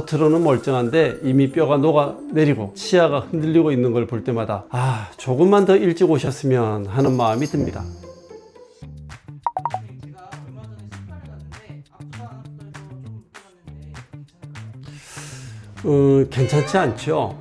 겉으로는 멀쩡한데 이미 뼈가 녹아내리고 치아가 흔들리고 있는 걸 볼 때마다 조금만 더 일찍 오셨으면 하는 마음이 듭니다. 제가 얼마 전에 치과를 갔는데 아프다 안 아프다 해서 좀 물어봤는데 괜찮지 않죠?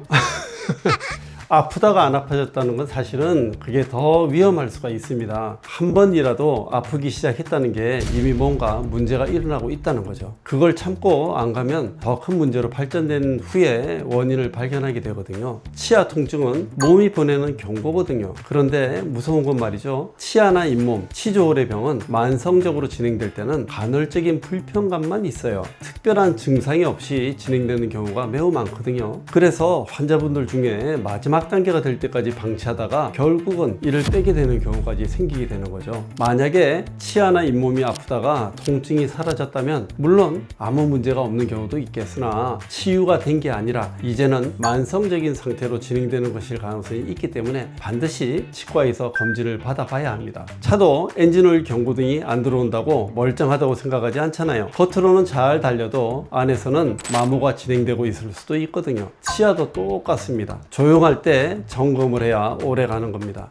아프다가 안 아파졌다는 건 사실은 그게 더 위험할 수가 있습니다. 한 번이라도 아프기 시작했다는 게 이미 뭔가 문제가 일어나고 있다는 거죠. 그걸 참고 안 가면 더 큰 문제로 발전된 후에 원인을 발견하게 되거든요. 치아 통증은 몸이 보내는 경고거든요. 그런데 무서운 건 말이죠. 치아나 잇몸, 치조골의 병은 만성적으로 진행될 때는 간헐적인 불편감만 있어요. 특별한 증상이 없이 진행되는 경우가 매우 많거든요. 그래서 환자분들 중에 마지막 단계가 될 때까지 방치하다가 결국은 이를 빼게 되는 경우까지 생기게 되는 거죠. 만약에 치아나 잇몸이 아프다가 통증이 사라졌다면 물론 아무 문제가 없는 경우도 있겠으나 치유가 된 게 아니라 이제는 만성적인 상태로 진행되는 것일 가능성이 있기 때문에 반드시 치과에서 검진을 받아봐야 합니다. 차도 엔진오일 경고등이 안 들어온다고 멀쩡하다고 생각하지 않잖아요. 겉으로는 잘 달려도 안에서는 마모가 진행되고 있을 수도 있거든요. 치아도 똑같습니다. 조용할 때 점검을 해야 오래 가는 겁니다.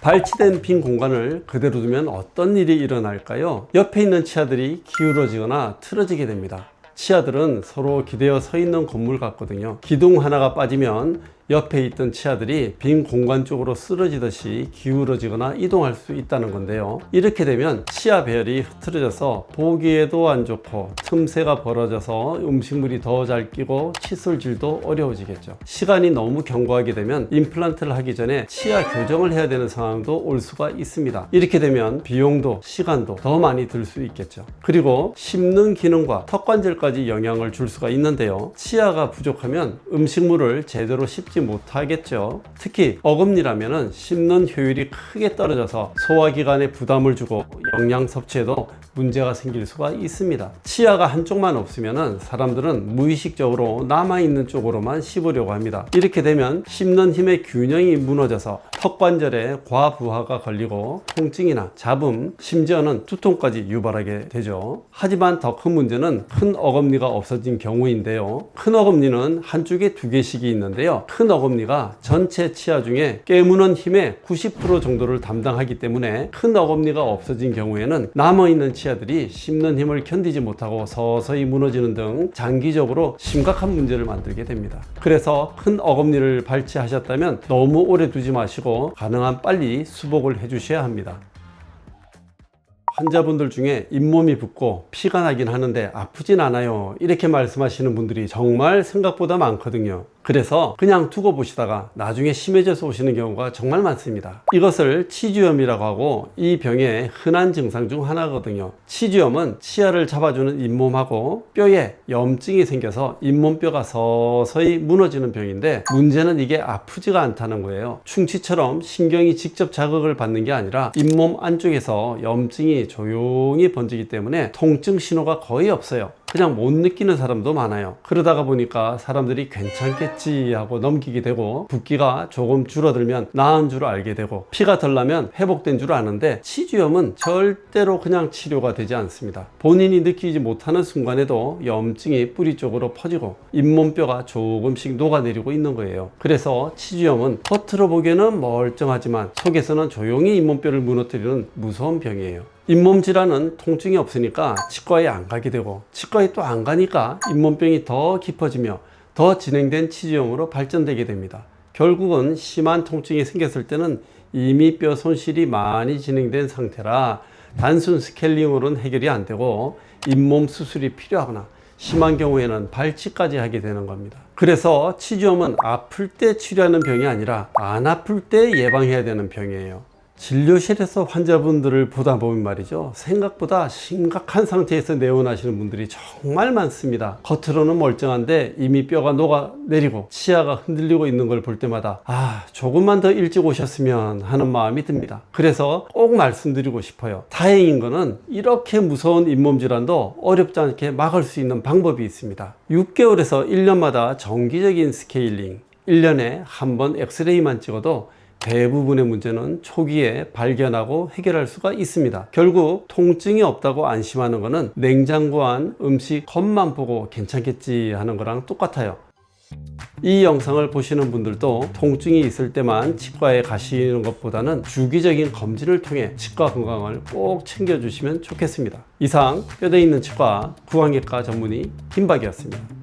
발치된 빈 공간을 그대로 두면 어떤 일이 일어날까요? 옆에 있는 치아들이 기울어지거나 틀어지게 됩니다. 치아들은 서로 기대어 서 있는 건물 같거든요. 기둥 하나가 빠지면 옆에 있던 치아들이 빈 공간 쪽으로 쓰러지듯이 기울어지거나 이동할 수 있다는 건데요. 이렇게 되면 치아 배열이 흐트러져서 보기에도 안 좋고 틈새가 벌어져서 음식물이 더 잘 끼고 칫솔질도 어려워지겠죠. 시간이 너무 경과하게 되면 임플란트를 하기 전에 치아 교정을 해야 되는 상황도 올 수가 있습니다. 이렇게 되면 비용도 시간도 더 많이 들 수 있겠죠. 그리고 씹는 기능과 턱관절까지 영향을 줄 수가 있는데요. 치아가 부족하면 음식물을 제대로 씹지 못하겠죠. 특히 어금니라면 씹는 효율이 크게 떨어져서 소화기관에 부담을 주고 영양 섭취에도 문제가 생길 수가 있습니다. 치아가 한쪽만 없으면 사람들은 무의식적으로 남아있는 쪽으로만 씹으려고 합니다. 이렇게 되면 씹는 힘의 균형이 무너져서 턱관절에 과부하가 걸리고 통증이나 잡음, 심지어는 두통까지 유발하게 되죠. 하지만 더 큰 문제는 큰 어금니가 없어진 경우인데요. 큰 어금니는 한쪽에 2개씩이 있는데요. 큰 어금니가 전체 치아 중에 깨무는 힘의 90% 정도를 담당하기 때문에 큰 어금니가 없어진 경우에는 남아있는 치아들이 씹는 힘을 견디지 못하고 서서히 무너지는 등 장기적으로 심각한 문제를 만들게 됩니다. 그래서 큰 어금니를 발치하셨다면 너무 오래 두지 마시고 가능한 빨리 수복을 해주셔야 합니다. 환자분들 중에 잇몸이 붓고 피가 나긴 하는데 아프진 않아요, 이렇게 말씀하시는 분들이 정말 생각보다 많거든요. 그래서 그냥 두고 보시다가 나중에 심해져서 오시는 경우가 정말 많습니다. 이것을 치주염이라고 하고 이 병의 흔한 증상 중 하나거든요. 치주염은 치아를 잡아주는 잇몸하고 뼈에 염증이 생겨서 잇몸뼈가 서서히 무너지는 병인데 문제는 이게 아프지가 않다는 거예요. 충치처럼 신경이 직접 자극을 받는 게 아니라 잇몸 안쪽에서 염증이 조용히 번지기 때문에 통증 신호가 거의 없어요. 그냥 못 느끼는 사람도 많아요. 그러다가 보니까 사람들이 괜찮겠지 하고 넘기게 되고 붓기가 조금 줄어들면 나은 줄 알게 되고 피가 덜 나면 회복된 줄 아는데 치주염은 절대로 그냥 치료가 되지 않습니다. 본인이 느끼지 못하는 순간에도 염증이 뿌리 쪽으로 퍼지고 잇몸뼈가 조금씩 녹아내리고 있는 거예요. 그래서 치주염은 겉으로 보기에는 멀쩡하지만 속에서는 조용히 잇몸뼈를 무너뜨리는 무서운 병이에요. 잇몸 질환은 통증이 없으니까 치과에 안 가게 되고 치과에 또 안 가니까 잇몸병이 더 깊어지며 더 진행된 치주염으로 발전되게 됩니다. 결국은 심한 통증이 생겼을 때는 이미 뼈 손실이 많이 진행된 상태라 단순 스케일링으로는 해결이 안 되고 잇몸 수술이 필요하거나 심한 경우에는 발치까지 하게 되는 겁니다. 그래서 치주염은 아플 때 치료하는 병이 아니라 안 아플 때 예방해야 되는 병이에요. 진료실에서 환자분들을 보다 보면 말이죠, 생각보다 심각한 상태에서 내원하시는 분들이 정말 많습니다. 겉으로는 멀쩡한데 이미 뼈가 녹아내리고 치아가 흔들리고 있는 걸 볼 때마다 조금만 더 일찍 오셨으면 하는 마음이 듭니다. 그래서 꼭 말씀드리고 싶어요. 다행인 거는 이렇게 무서운 잇몸 질환도 어렵지 않게 막을 수 있는 방법이 있습니다. 6개월에서 1년마다 정기적인 스케일링, 1년에 한 번 엑스레이만 찍어도 대부분의 문제는 초기에 발견하고 해결할 수가 있습니다. 결국 통증이 없다고 안심하는 것은 냉장고 안 음식 겉만 보고 괜찮겠지 하는 거랑 똑같아요. 이 영상을 보시는 분들도 통증이 있을 때만 치과에 가시는 것보다는 주기적인 검진을 통해 치과 건강을 꼭 챙겨주시면 좋겠습니다. 이상 뼈대 있는 치과 구강외과 전문의 김박이었습니다.